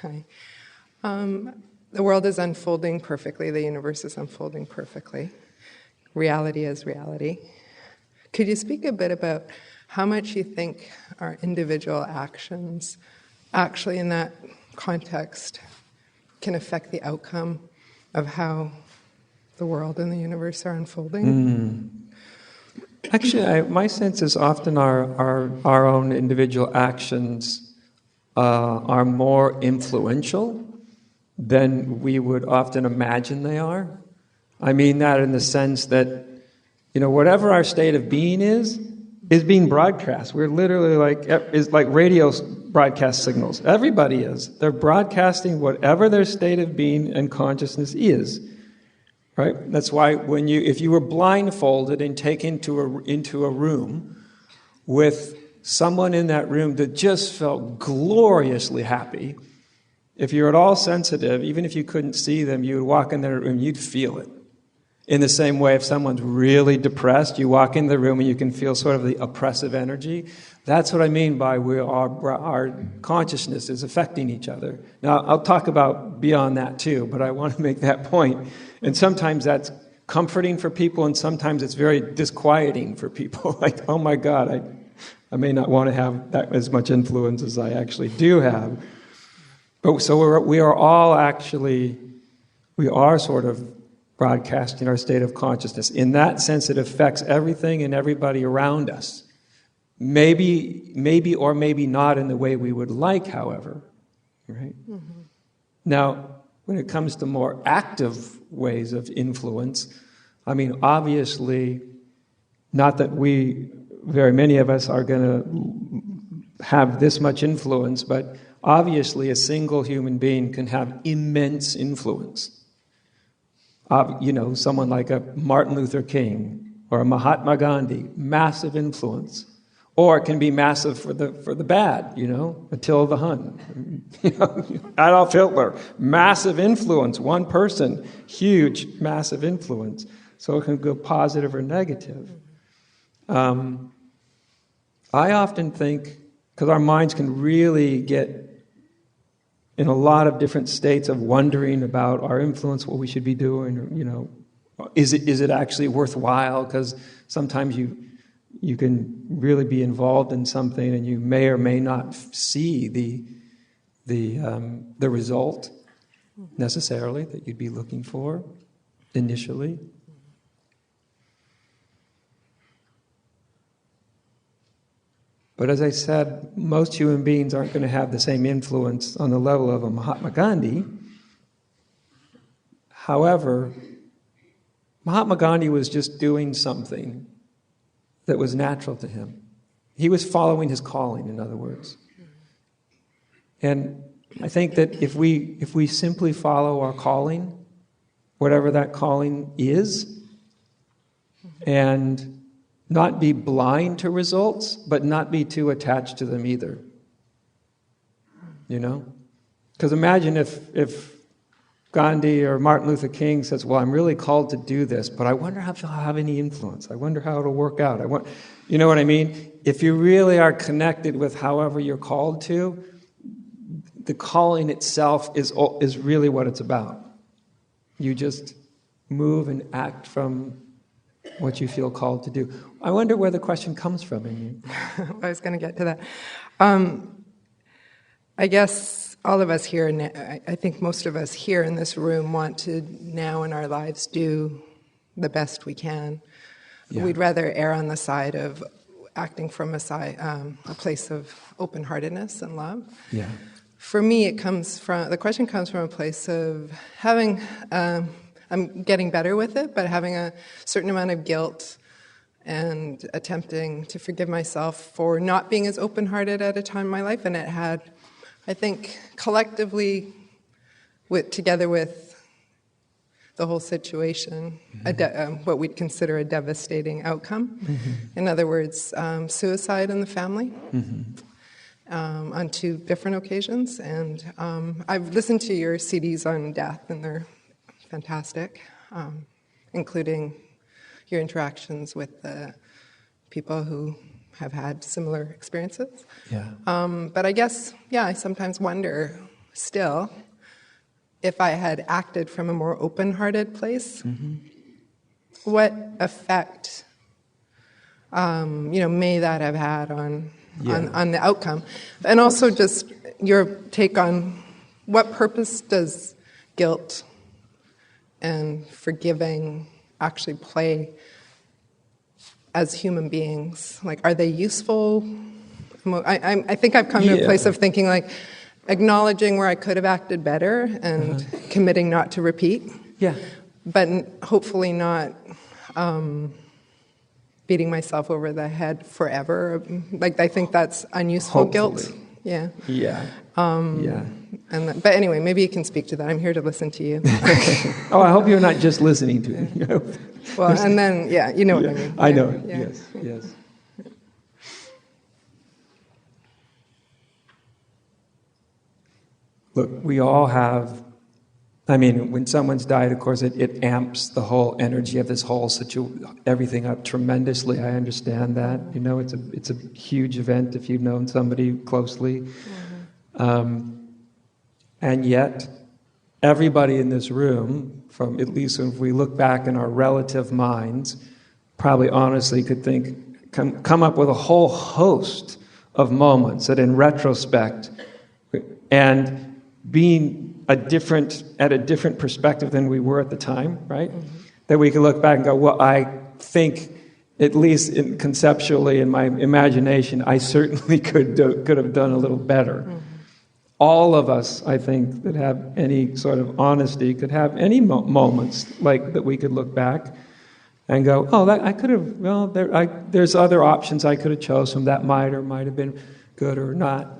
Hi. The world is unfolding perfectly. The universe is unfolding perfectly. Reality is reality. Could you speak a bit about how much you think our individual actions actually in that context can affect the outcome of how the world and the universe are unfolding? Actually, my sense is often our own individual actions are more influential than we would often imagine they are. I mean that in the sense that, whatever our state of being is being broadcast. We're literally it's like radio broadcast signals. Everybody is. They're broadcasting whatever their state of being and consciousness is. Right? That's why if you were blindfolded and taken into a room with someone in that room that just felt gloriously happy, if you're at all sensitive, even if you couldn't see them, you would walk in that room, you'd feel it. In the same way, if someone's really depressed, you walk in the room and you can feel sort of the oppressive energy. That's what I mean by our consciousness is affecting each other. Now, I'll talk about beyond that too, but I want to make that point. And sometimes that's comforting for people, and sometimes it's very disquieting for people. Like, oh my God, I may not want to have that as much influence as I actually do have. But so we are all actually, we are sort of broadcasting our state of consciousness. In that sense, it affects everything and everybody around us. Maybe or maybe not in the way we would like, however. Right? Mm-hmm. Now, when it comes to more active ways of influence, I mean, obviously, not that very many of us are going to have this much influence, but obviously a single human being can have immense influence. Someone like a Martin Luther King or a Mahatma Gandhi, massive influence. Or it can be massive for the bad, Attila the Hun, Adolf Hitler, massive influence, one person, huge, massive influence. So it can go positive or negative. I often think, because our minds can really get in a lot of different states of wondering about our influence, what we should be doing, is it actually worthwhile? Because sometimes you can really be involved in something and you may or may not see the result necessarily that you'd be looking for initially. But as I said, most human beings aren't going to have the same influence on the level of a Mahatma Gandhi. However, Mahatma Gandhi was just doing something that was natural to him. He was following his calling, in other words. And I think that if we simply follow our calling, whatever that calling is, and not be blind to results, but not be too attached to them either. Because imagine if Gandhi or Martin Luther King says, well, I'm really called to do this, but I wonder if I'll have any influence. I wonder how it'll work out. You know what I mean? If you really are connected with however you're called to, the calling itself is really what it's about. You just move and act from what you feel called to do. I wonder where the question comes from in you. I was going to get to that. I guess all of us here, I think most of us here in this room want to now in our lives do the best we can. Yeah. We'd rather err on the side of acting from a place of open-heartedness and love. Yeah. For me, the question comes from a place of having, I'm getting better with it, but having a certain amount of guilt and attempting to forgive myself for not being as open-hearted at a time in my life. And it had, I think, collectively, together with the whole situation, what we'd consider a devastating outcome. Mm-hmm. In other words, suicide in the family. Mm-hmm. On 2 different occasions. And I've listened to your CDs on death, and they're fantastic, including your interactions with the people who have had similar experiences. Yeah. But I guess, I sometimes wonder, still, if I had acted from a more open-hearted place, what effect, may that have had on the outcome? And also just your take on what purpose does guilt and forgiving actually play as human beings? Like, are they useful? I think I've come to a place of thinking, like, acknowledging where I could have acted better and committing not to repeat. Yeah. But hopefully not beating myself over the head forever. Like, I think that's unuseful guilt. Yeah. Yeah. But anyway, maybe you can speak to that. I'm here to listen to you. Oh, I hope you're not just listening to me. Well, and then, you know what I mean. I know. Yeah. Yes. Look, we all have, when someone's died, of course, it amps the whole energy of this whole everything up tremendously. I understand that. It's a huge event if you've known somebody closely. And yet, everybody in this room, from at least if we look back in our relative minds, probably honestly could come up with a whole host of moments that in retrospect, and being at a different perspective than we were at the time, right? That we could look back and go, well, I think, at least conceptually in my imagination, I certainly could have done a little better. All of us, I think, that have any sort of honesty could have any moments like that we could look back and go, oh, that I could have. Well, there's other options I could have chosen. That might have been good or not.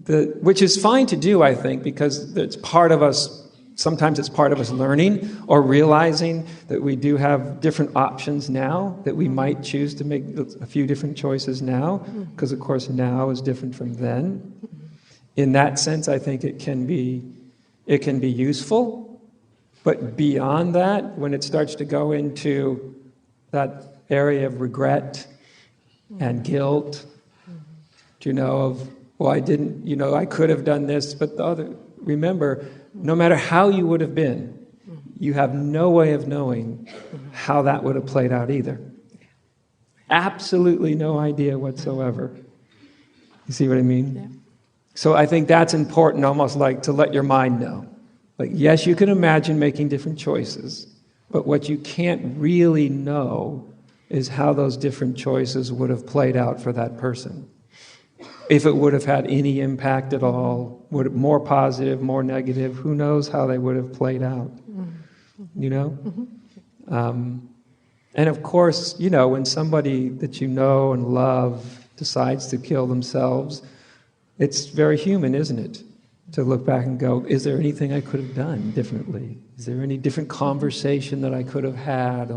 Which is fine to do, I think, because it's part of us. Sometimes it's part of us learning or realizing that we do have different options now, that we might choose to make a few different choices now, because of course now is different from then. In that sense, I think it can be useful, but beyond that, when it starts to go into that area of regret and guilt, well, I didn't, I could have done this, but remember, no matter how you would have been, you have no way of knowing how that would have played out either. Absolutely no idea whatsoever. You see what I mean? Yeah. So I think that's important, almost like to let your mind know. Like, yes, you can imagine making different choices, but what you can't really know is how those different choices would have played out for that person. If it would have had any impact at all, more positive, more negative, who knows how they would have played out, And of course, when somebody that you know and love decides to kill themselves, it's very human, isn't it? To look back and go, is there anything I could have done differently? Is there any different conversation that I could have had?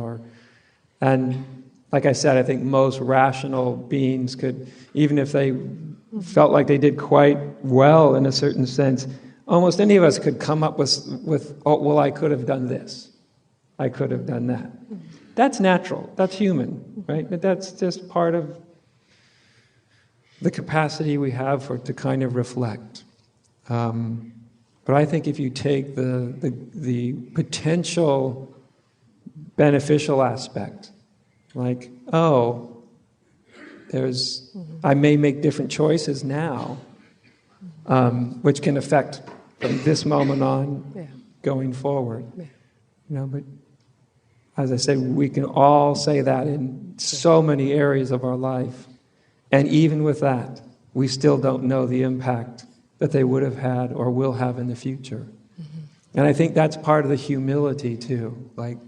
And like I said, I think most rational beings could, even if they felt like they did quite well in a certain sense, almost any of us could come up with oh, well, I could have done this. I could have done that. That's natural. That's human, right? But that's just part of the capacity we have to kind of reflect. But I think if you take the potential beneficial aspect, like, I may make different choices now, which can affect from this moment on going forward. But as I say, we can all say that in so many areas of our life. And even with that, we still don't know the impact that they would have had or will have in the future. And I think that's part of the humility too. Like,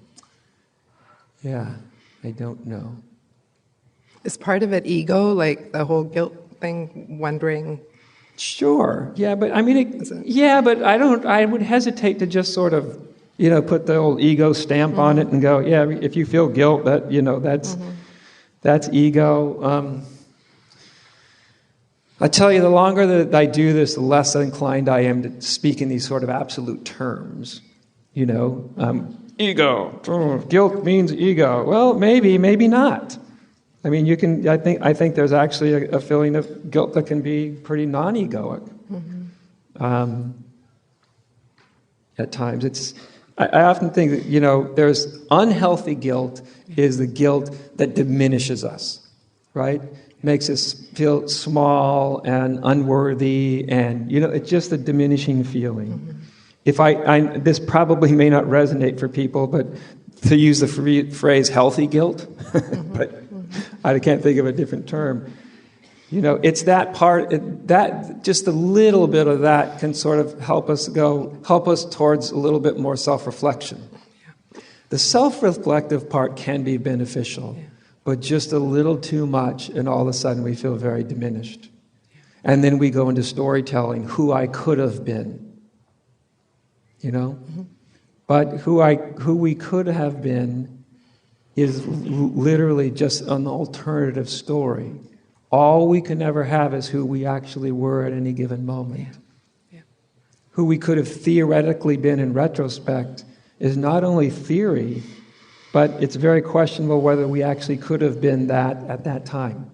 I don't know. Is part of it ego, like the whole guilt thing, wondering? Sure. Yeah, but I mean, but I would hesitate to just sort of, put the old ego stamp on it and go, if you feel guilt, that's ego. I tell you, the longer that I do this, the less inclined I am to speak in these sort of absolute terms. Ego. Guilt means ego. Well, maybe not. I mean, I think there's actually a feeling of guilt that can be pretty non-egoic. at times. I often think that, there's unhealthy guilt is the guilt that diminishes us, right? Makes us feel small and unworthy, and, it's just a diminishing feeling. Mm-hmm. This probably may not resonate for people, but to use the phrase healthy guilt, but I can't think of a different term. It's that part, that just a little bit of that can sort of help us towards a little bit more self-reflection. Yeah. The self-reflective part can be beneficial, but just a little too much, and all of a sudden we feel very diminished. Yeah. And then we go into storytelling, who I could have been, Mm-hmm. But who we could have been is literally just an alternative story. All we can ever have is who we actually were at any given moment. Yeah. Yeah. Who we could have theoretically been in retrospect is not only theory, but it's very questionable whether we actually could have been that at that time.